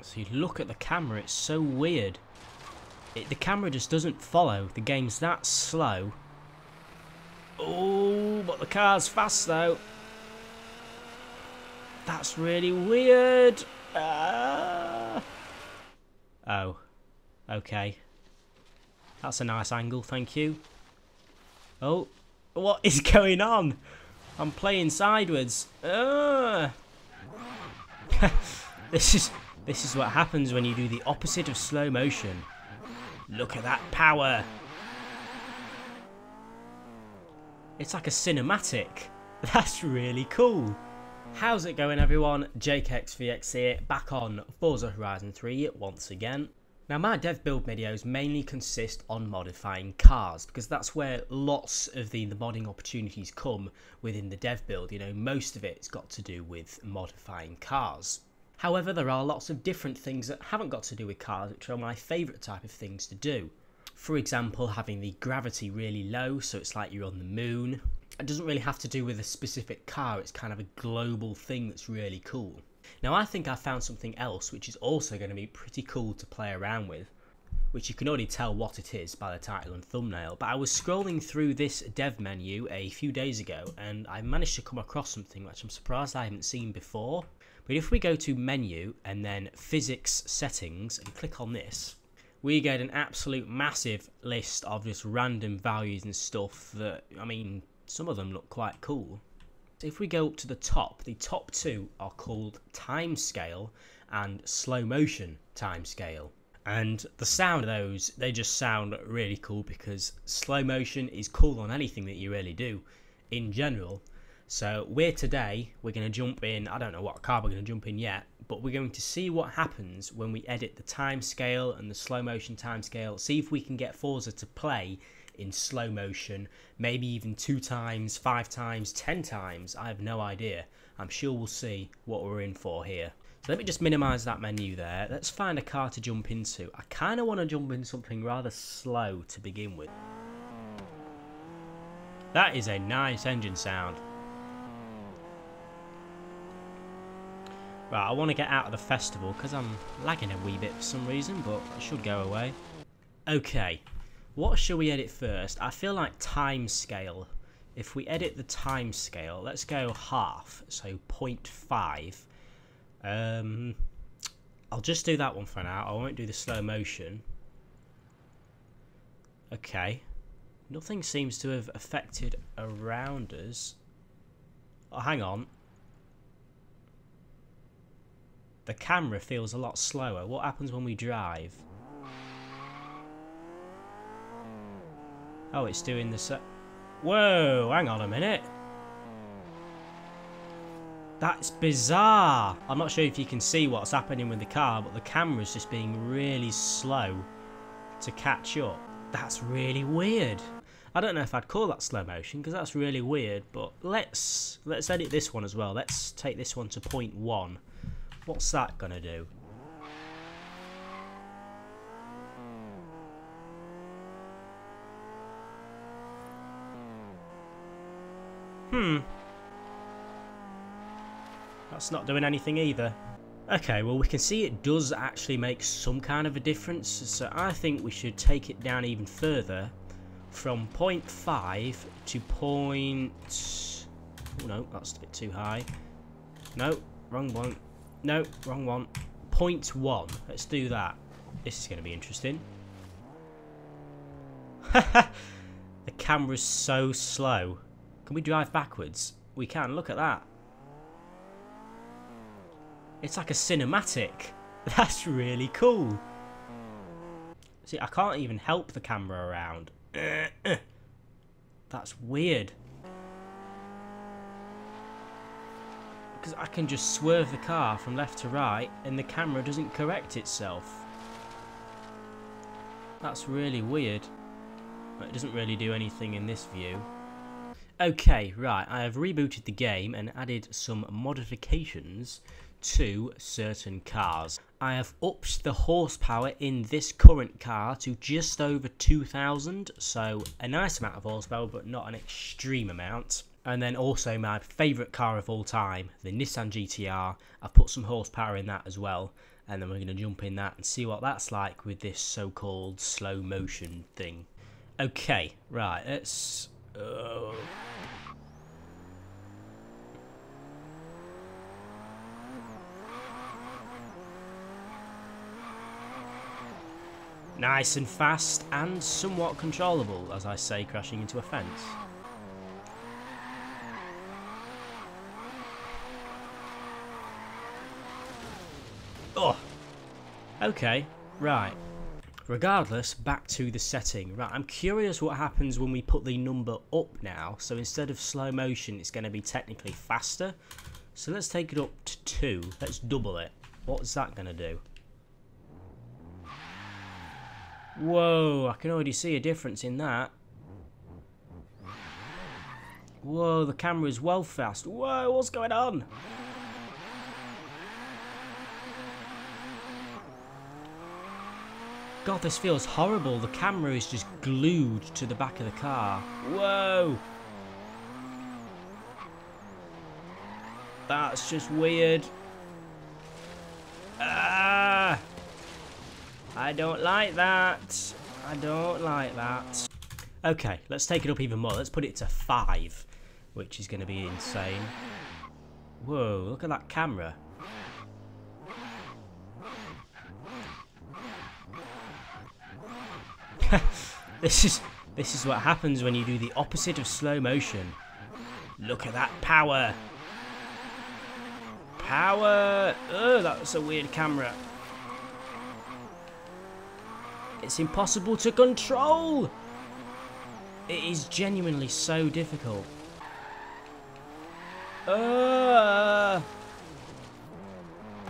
So you look at the camera, it's so weird. The camera just doesn't follow. The game's that slow. Oh, but the car's fast though. That's really weird. Oh, okay. That's a nice angle, thank you. Oh, what is going on? I'm playing sideways. This is what happens when you do the opposite of slow motion. Look at that power. It's like a cinematic. That's really cool. How's it going, everyone? JakeXVX here, back on Forza Horizon 3 once again. Now, my dev build videos mainly consist on modifying cars, because that's where lots of the modding opportunities come within the dev build. You know, most of it's got to do with modifying cars. However, there are lots of different things that haven't got to do with cars, which are my favourite type of things to do. For example, having the gravity really low, so it's like you're on the moon. It doesn't really have to do with a specific car, it's kind of a global thing that's really cool. Now, I think I found something else which is also going to be pretty cool to play around with, which you can already tell what it is by the title and thumbnail, but I was scrolling through this dev menu a few days ago and I managed to come across something which I'm surprised I haven't seen before. But if we go to menu and then physics settings and click on this, we get an absolute massive list of just random values and stuff that, I mean, some of them look quite cool. So if we go up to the top two are called timescale and slow motion timescale. And the sound of those, they just sound really cool because slow motion is cool on anything that you really do in general. So we're going to jump in, I don't know what car we're going to jump in yet, but we're going to see what happens when we edit the timescale and the slow motion timescale, see if we can get Forza to play in slow motion, maybe even 2 times, 5 times, 10 times, I have no idea. I'm sure we'll see what we're in for here. So let me just minimise that menu there. Let's find a car to jump into. I kind of want to jump in something rather slow to begin with. That is a nice engine sound. Right, I want to get out of the festival because I'm lagging a wee bit for some reason, but it should go away. Okay, what shall we edit first? I feel like time scale. If we edit the time scale, let's go half, so 0.5. I'll just do that one for now. I won't do the slow motion. Okay, nothing seems to have affected around us. Oh, hang on. The camera feels a lot slower. What happens when we drive? Oh, it's doing the Whoa, hang on a minute. That's bizarre. I'm not sure if you can see what's happening with the car, but the camera's just being really slow to catch up. That's really weird. I don't know if I'd call that slow motion because that's really weird, but let's edit this one as well. Let's take this one to 0.1. What's that gonna do? That's not doing anything either. Okay, well, we can see it does actually make some kind of a difference, so I think we should take it down even further from 0.5 to point... Oh no, that's a bit too high. No, wrong one. No, wrong one. 0.1. Let's do that. This is going to be interesting. The camera's so slow. Can we drive backwards? We can. Look at that. It's like a cinematic. That's really cool. See, I can't even help the camera around. That's weird. Because I can just swerve the car from left to right and the camera doesn't correct itself. That's really weird. It doesn't really do anything in this view. Okay, right, I have rebooted the game and added some modifications to certain cars. I have upped the horsepower in this current car to just over 2,000, so a nice amount of horsepower but not an extreme amount. And then also my favourite car of all time, the Nissan GTR. I've put some horsepower in that as well. And then we're going to jump in that and see what that's like with this so-called slow motion thing. Okay, right, let's... Nice and fast and somewhat controllable, as I say, crashing into a fence. Oh, okay, right. Regardless, back to the setting. Right, I'm curious what happens when we put the number up now. So instead of slow motion, it's going to be technically faster. So let's take it up to 2. Let's double it. What's that going to do? Whoa, I can already see a difference in that. Whoa, the camera is well fast. Whoa, what's going on? God, this feels horrible. The camera is just glued to the back of the car. Whoa! That's just weird. Ah! I don't like that. I don't like that. Okay, let's take it up even more. Let's put it to 5, which is going to be insane. Whoa, look at that camera. This is what happens when you do the opposite of slow motion. Look at that power. Power. Oh, that's a weird camera. It's impossible to control. It is genuinely so difficult.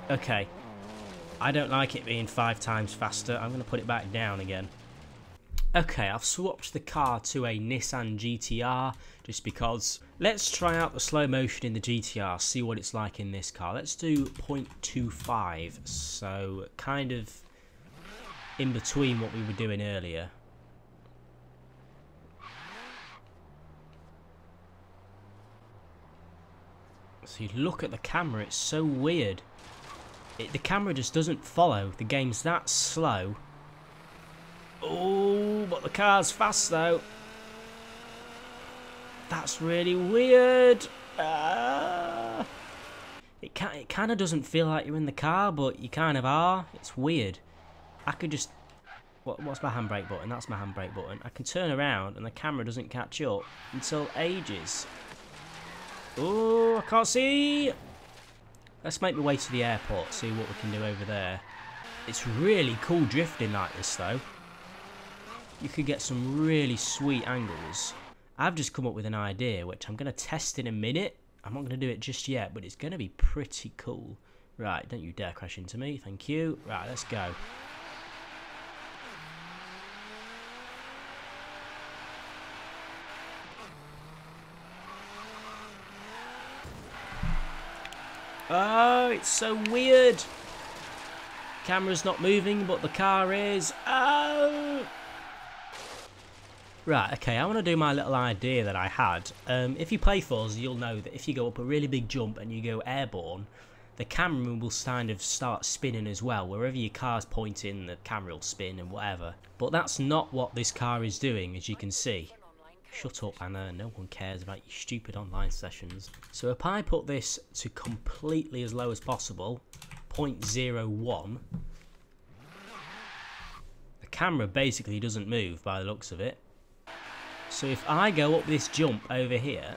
Okay. I don't like it being 5 times faster. I'm going to put it back down again. Okay, I've swapped the car to a Nissan GTR just because. Let's try out the slow motion in the GTR, see what it's like in this car. Let's do 0.25, so kind of in between what we were doing earlier. So you look at the camera, it's so weird. The camera just doesn't follow. The game's that slow. Oh, but the car's fast though. That's really weird. It kind of doesn't feel like you're in the car, but you kind of are. It's weird. I could just... What's my handbrake button? That's my handbrake button. I can turn around and the camera doesn't catch up until ages. Oh, I can't see. Let's make my way to the airport, see what we can do over there. It's really cool drifting like this though. You could get some really sweet angles. I've just come up with an idea, which I'm going to test in a minute. I'm not going to do it just yet, but it's going to be pretty cool. Right, don't you dare crash into me. Thank you. Right, let's go. Oh, it's so weird. Camera's not moving, but the car is. Oh! Right, okay, I want to do my little idea that I had. If you play Forza, you'll know that if you go up a really big jump and you go airborne, the camera will kind of start spinning as well. Wherever your car's pointing, the camera will spin and whatever. But that's not what this car is doing, as you can see. Shut up, Anna. No one cares about your stupid online sessions. So if I put this to completely as low as possible, 0.01, the camera basically doesn't move by the looks of it. So if I go up this jump over here,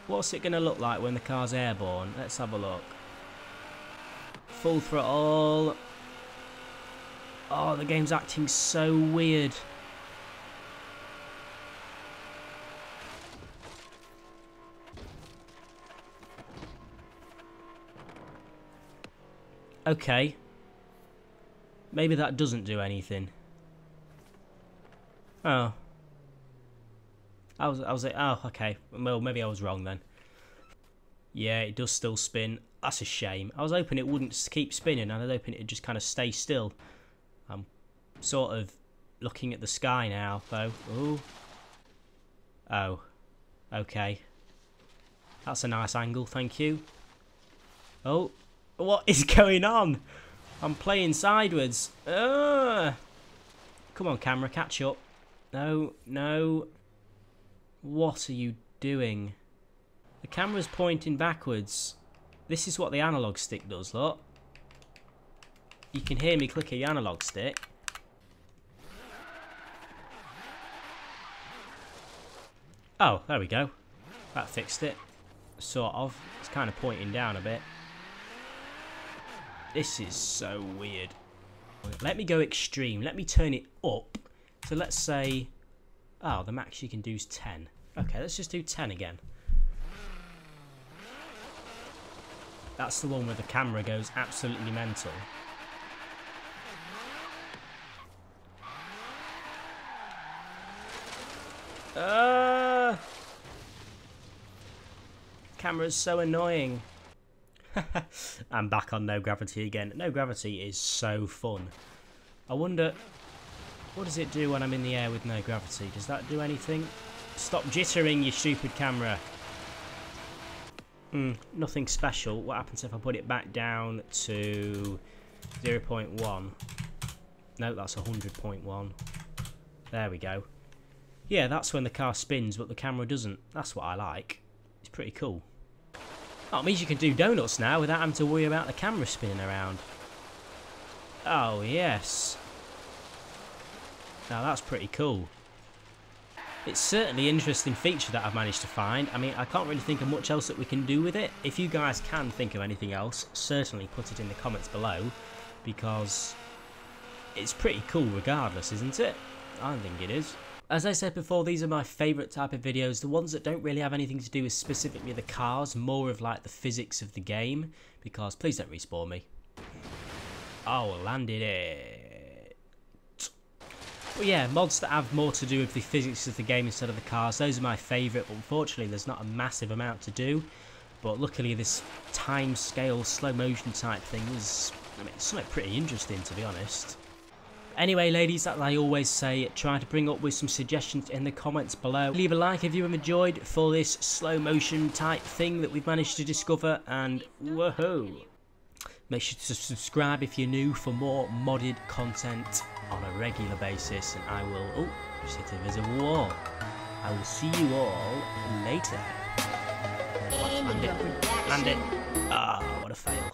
what's it going to look like when the car's airborne? Let's have a look. Full throttle. Oh, the game's acting so weird. Okay. Maybe that doesn't do anything. Oh. Oh, okay. Well, maybe I was wrong then. Yeah, it does still spin. That's a shame. I was hoping it wouldn't keep spinning, and I was hoping it'd just kind of stay still. I'm sort of looking at the sky now, though. Ooh. Oh. Okay. That's a nice angle, thank you. Oh, what is going on? I'm playing sideways. Come on, camera, catch up. No, no. What are you doing? The camera's pointing backwards. This is what the analog stick does, look. You can hear me click the analog stick. Oh, there we go. That fixed it. Sort of. It's kind of pointing down a bit. This is so weird. Let me go extreme. Let me turn it up. So let's say... Oh, the max you can do is 10. Okay, let's just do 10 again. That's the one where the camera goes absolutely mental. Camera's so annoying. I'm back on no gravity again. No gravity is so fun. I wonder, what does it do when I'm in the air with no gravity? Does that do anything? Stop jittering, you stupid camera. Nothing special. What happens if I put it back down to 0.1? No, that's 100.1. There we go. Yeah, that's when the car spins, but the camera doesn't. That's what I like. It's pretty cool. Oh, it means you can do donuts now without having to worry about the camera spinning around. Oh, yes. Now that's pretty cool. It's certainly an interesting feature that I've managed to find. I mean, I can't really think of much else that we can do with it. If you guys can think of anything else, certainly put it in the comments below, because it's pretty cool regardless, isn't it? I think it is. As I said before, these are my favourite type of videos, the ones that don't really have anything to do with specifically the cars, more of like the physics of the game, because please don't respawn me. Oh, landed it. But yeah, mods that have more to do with the physics of the game instead of the cars, those are my favourite, but unfortunately there's not a massive amount to do. But luckily this time scale slow motion type thing is, I mean, it's something pretty interesting, to be honest. Anyway, ladies, as I always say, try to bring up with some suggestions in the comments below. Leave a like if you have enjoyed for this slow motion type thing that we've managed to discover, and woohoo! Make sure to subscribe if you're new for more modded content on a regular basis, and I will... Oh, just hit a visible wall. I will see you all later. Land it. Land it. Ah, what a fail.